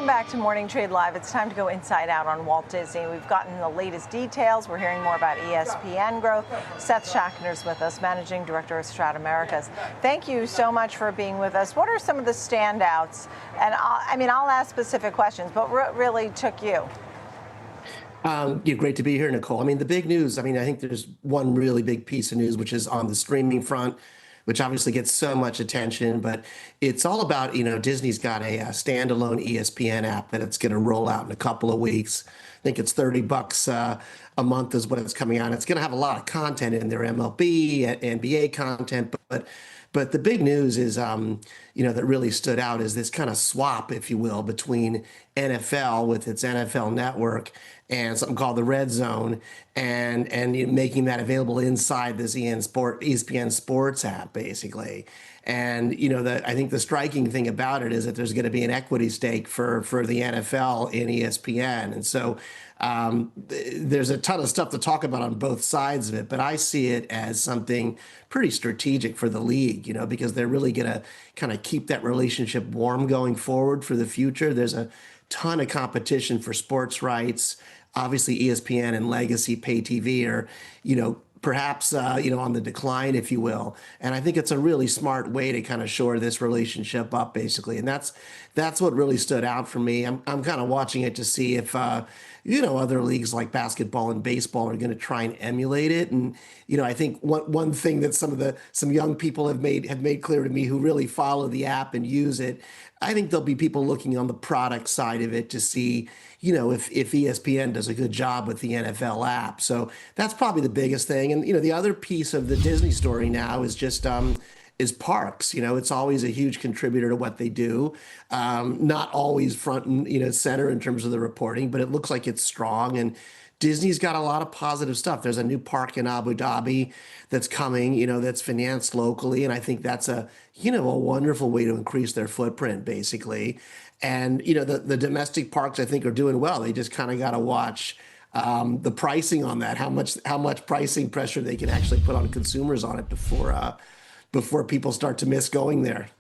Welcome back to Morning Trade Live. It's time to go inside out on Walt Disney. We've gotten the latest details. We're hearing more about ESPN growth. Seth Schachner's with us, Managing Director of Strat Americas. Thank you so much for being with us. What are some of the standouts? And I'll ask specific questions, but what really took you? Great to be here, Nicole. The big news, I think there's one really big piece of news, which is on the streaming front, which obviously gets so much attention, but it's all about, Disney's got a standalone ESPN app that it's going to roll out in a couple of weeks. I think it's $30 a month is what it's coming out. It's going to have a lot of content in there, MLB, NBA content, but the big news is, that really stood out is this kind of swap, if you will, between NFL with its NFL network and something called the Red Zone, and making that available inside this ESPN Sports app, basically. And I think the striking thing about it is that there's going to be an equity stake for the NFL in ESPN, and so there's a ton of stuff to talk about on both sides of it. But I see it as something pretty strategic for the league, because they're really going to kind of keep that relationship warm going forward for the future. There's a ton of competition for sports rights. Obviously, ESPN and legacy pay TV are, perhaps, on the decline, if you will. And I think it's a really smart way to kind of shore this relationship up, basically. And that's what really stood out for me. I'm kind of watching it to see if, other leagues like basketball and baseball are going to try and emulate it. And, I think one thing that some young people have made clear to me who really follow the app and use it, I think there'll be people looking on the product side of it to see, if ESPN does a good job with the NFL app. So that's probably the biggest thing. And, the other piece of the Disney story now is just is parks. It's always a huge contributor to what they do. Not always front and center in terms of the reporting, but it looks like it's strong. And Disney's got a lot of positive stuff. There's a new park in Abu Dhabi that's coming, that's financed locally. And I think that's a wonderful way to increase their footprint, basically. And, the domestic parks, I think, are doing well. They just kind of got to watch the pricing on that, how much pricing pressure they can actually put on consumers on it before people start to miss going there.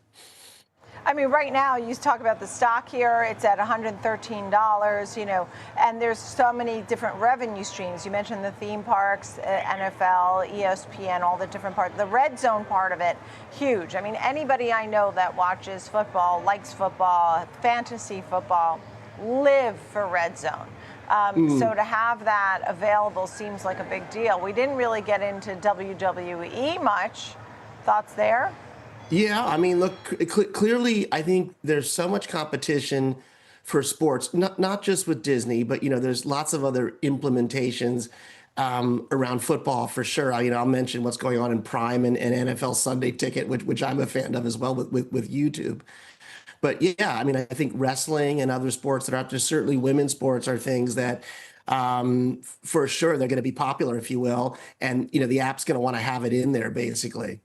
Right now, you talk about the stock here, it's at $113, and there's so many different revenue streams. You mentioned the theme parks, NFL, ESPN, all the different parts. The red zone part of it, huge. Anybody I know that watches football, likes football, fantasy football, live for red zone. So to have that available seems like a big deal. We didn't really get into WWE much. Thoughts there? Yeah, look, clearly, I think there's so much competition for sports, not just with Disney, but, there's lots of other implementations around football for sure. I'll mention what's going on in Prime and NFL Sunday Ticket, which I'm a fan of as well with YouTube. But yeah, I think wrestling and other sports that are out there, certainly women's sports, are things that for sure they're going to be popular, if you will. And, the app's going to want to have it in there, basically.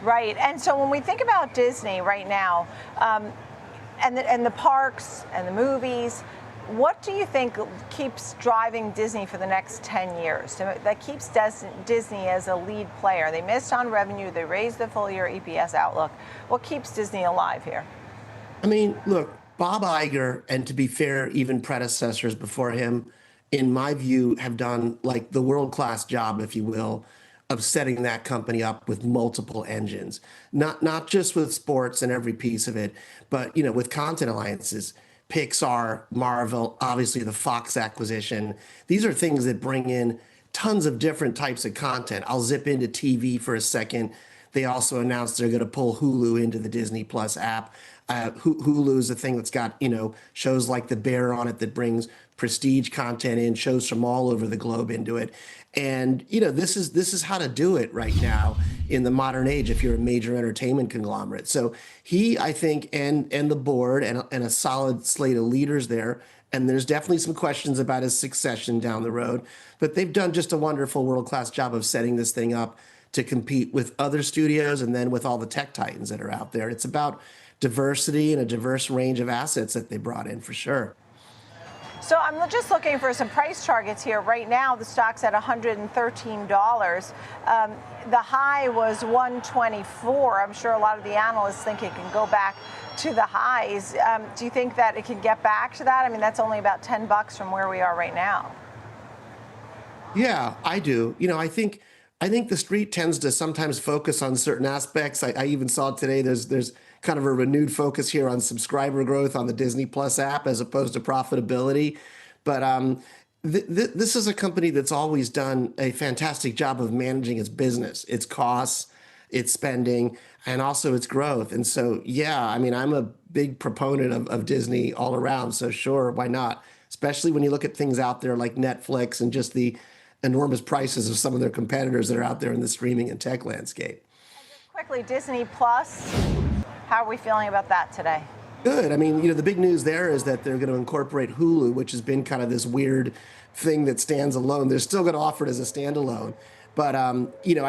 Right. And so when we think about Disney right now, and the parks and the movies, what do you think keeps driving Disney for the next 10 years? That keeps Disney as a lead player. They missed on revenue. They raised the full year EPS outlook. What keeps Disney alive here? Look, Bob Iger, and to be fair, even predecessors before him, in my view, have done like the world-class job, if you will, of setting that company up with multiple engines, not just with sports and every piece of it, but with content alliances, Pixar, Marvel, obviously the Fox acquisition. These are things that bring in tons of different types of content. I'll zip into TV for a second. They also announced they're going to pull Hulu into the Disney Plus app. Hulu is a thing that's got, shows like The Bear on it that brings prestige content in, shows from all over the globe into it. And, this is how to do it right now in the modern age if you're a major entertainment conglomerate. So he, I think, and the board and a solid slate of leaders there, and there's definitely some questions about his succession down the road, but they've done just a wonderful world-class job of setting this thing up to compete with other studios and then with all the tech titans that are out there. It's about diversity and a diverse range of assets that they brought in, for sure. So I'm just looking for some price targets here. Right now, the stock's at $113. The high was 124. I'm sure a lot of the analysts think it can go back to the highs. Do you think that it can get back to that? I mean, that's only about $10 from where we are right now. Yeah, I do. I think the street tends to sometimes focus on certain aspects. I even saw today there's kind of a renewed focus here on subscriber growth on the Disney Plus app as opposed to profitability. But this is a company that's always done a fantastic job of managing its business, its costs, its spending, and also its growth. And so, yeah, I mean, I'm a big proponent of Disney all around. So sure, why not? Especially when you look at things out there like Netflix and just the enormous prices of some of their competitors that are out there in the streaming and tech landscape. And just quickly, Disney Plus, how are we feeling about that today? Good. I mean, the big news there is that they're going to incorporate Hulu, which has been kind of this weird thing that stands alone. They're still going to offer it as a standalone. But I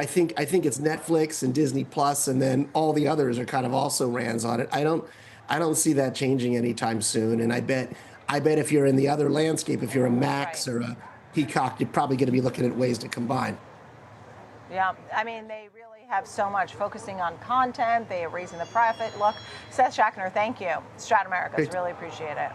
think it's Netflix and Disney Plus, and then all the others are kind of also rans on it. I don't see that changing anytime soon. And I bet if you're in the other landscape, if you're a Max or a Peacock, you're probably going to be looking at ways to combine. Yeah, I mean, they really have so much focusing on content. They are raising the profit. Look, Seth Schackner, thank you. Strat Americas, really appreciate it.